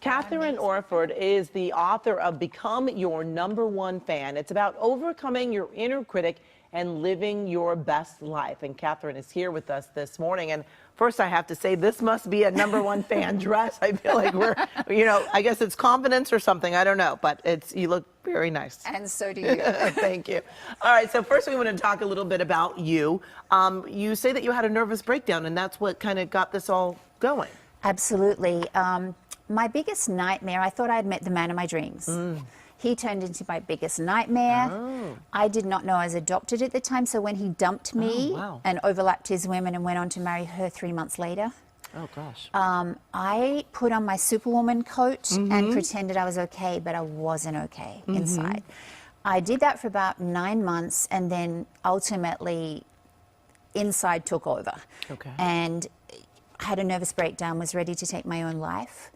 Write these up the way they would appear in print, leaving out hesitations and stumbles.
Catherine Orford is the author of Become Your #1 Fan. It's about overcoming your inner critic and living your best life. And Catherine is here with us this morning. And first I have to say, this must be a #1 fan dress. I feel like we're, I guess it's confidence or something. I don't know, but you look very nice. And so do you. Thank you. All right, so first we want to talk a little bit about you. You say that you had a nervous breakdown, and that's what kind of got this all going. Absolutely. My biggest nightmare, I thought I had met the man of my dreams. He turned into my biggest nightmare. I did not know I was adopted at the time, so when he dumped me and overlapped his women and went on to marry her 3 months later, oh gosh, I put on my Superwoman coat and pretended I was okay, but I wasn't okay inside. I did that for about 9 months, and then ultimately inside took over. Okay. And had a nervous breakdown, was ready to take my own life.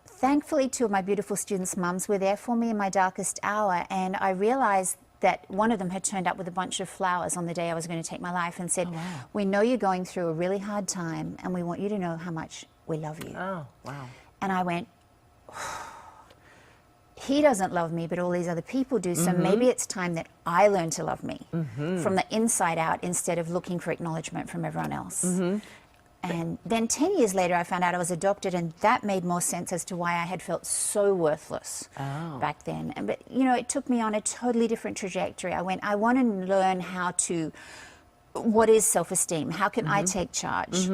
Thankfully, 2 of my beautiful students' mums were there for me in my darkest hour, and I realized that one of them had turned up with a bunch of flowers on the day I was going to take my life and said, we know you're going through a really hard time, and we want you to know how much we love you. Oh, wow. And I went, he doesn't love me, but all these other people do, so maybe it's time that I learn to love me from the inside out instead of looking for acknowledgement from everyone else. And then 10 years later, I found out I was adopted, and that made more sense as to why I had felt so worthless back then. But, it took me on a totally different trajectory. I want to learn how to, what is self-esteem? How can I take charge?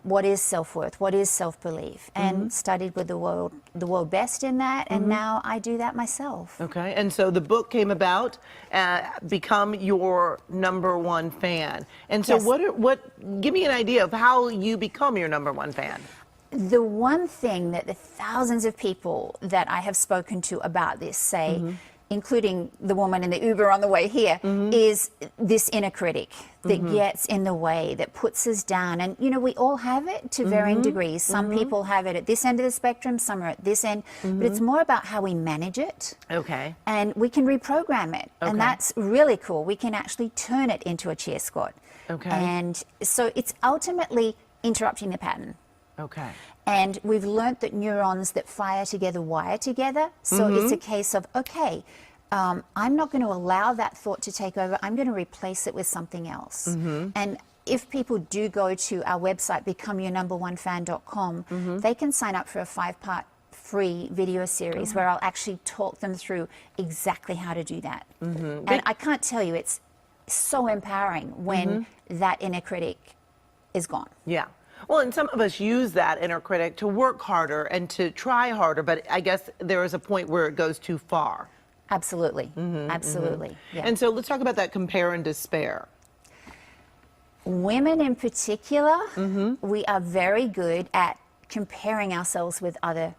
What is self-worth? What is self-belief? And studied with the world best in that, and now I do that myself. Okay, and so the book came about, Become Your #1 Fan. And so give me an idea of how you become your #1 fan. The one thing that the thousands of people that I have spoken to about this say, including the woman in the Uber on the way here, is this inner critic that gets in the way, that puts us down. And, we all have it to varying degrees. Some people have it at this end of the spectrum, some are at this end. But it's more about how we manage it. Okay. And we can reprogram it. And that's really cool. We can actually turn it into a cheer squad. Okay. And so it's ultimately interrupting the pattern. Okay. And we've learnt that neurons that fire together wire together. So it's a case of, okay, I'm not going to allow that thought to take over. I'm going to replace it with something else. And if people do go to our website, becomeyour#1fan.com, they can sign up for a 5-part free video series where I'll actually talk them through exactly how to do that. And I can't tell you, it's so empowering when that inner critic is gone. Yeah. Well, and some of us use that inner critic to work harder and to try harder, but I guess there is a point where it goes too far. Absolutely. Absolutely. Yeah. And so let's talk about that compare and despair. Women in particular, we are very good at comparing ourselves with other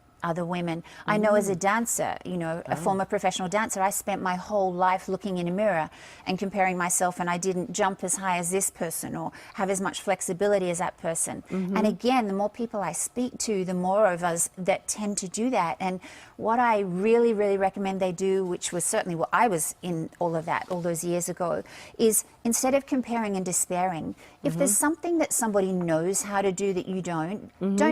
women. I know as a dancer, a former professional dancer, I spent my whole life looking in a mirror and comparing myself, and I didn't jump as high as this person or have as much flexibility as that person. And again, the more people I speak to, the more of us that tend to do that. And what I really, really recommend they do, which was certainly what I was in all of that all those years ago, is instead of comparing and despairing, if there's something that somebody knows how to do that you don't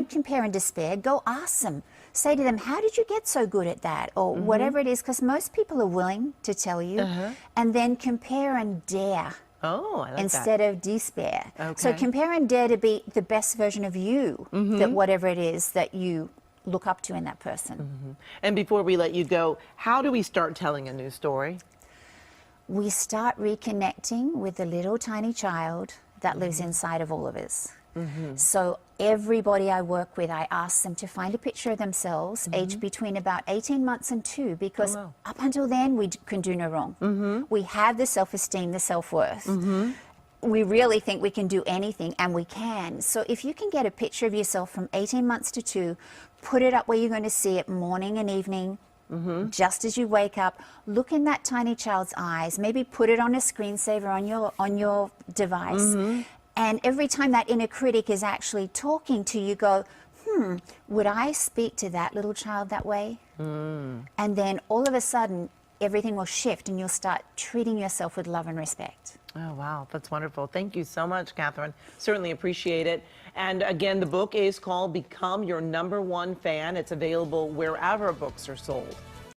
compare and despair, go ask them. Say to them, how did you get so good at that? Or whatever it is, because most people are willing to tell you. And then compare and dare. Oh, I like instead of despair. So compare and dare to be the best version of you, that whatever it is that you look up to in that person. And before we let you go, how do we start telling a new story? We start reconnecting with the little tiny child that lives inside of all of us. So everybody I work with, I ask them to find a picture of themselves aged between about 18 months and 2, because up until then we can do no wrong. We have the self-esteem, the self-worth. We really think we can do anything, and we can. So if you can get a picture of yourself from 18 months to 2, put it up where you're going to see it morning and evening, just as you wake up, look in that tiny child's eyes, maybe put it on a screensaver on your device. And every time that inner critic is actually talking to you, go, would I speak to that little child that way? And then all of a sudden, everything will shift and you'll start treating yourself with love and respect. Oh, wow. That's wonderful. Thank you so much, Catherine. Certainly appreciate it. And again, the book is called Become Your Number One Fan. It's available wherever books are sold.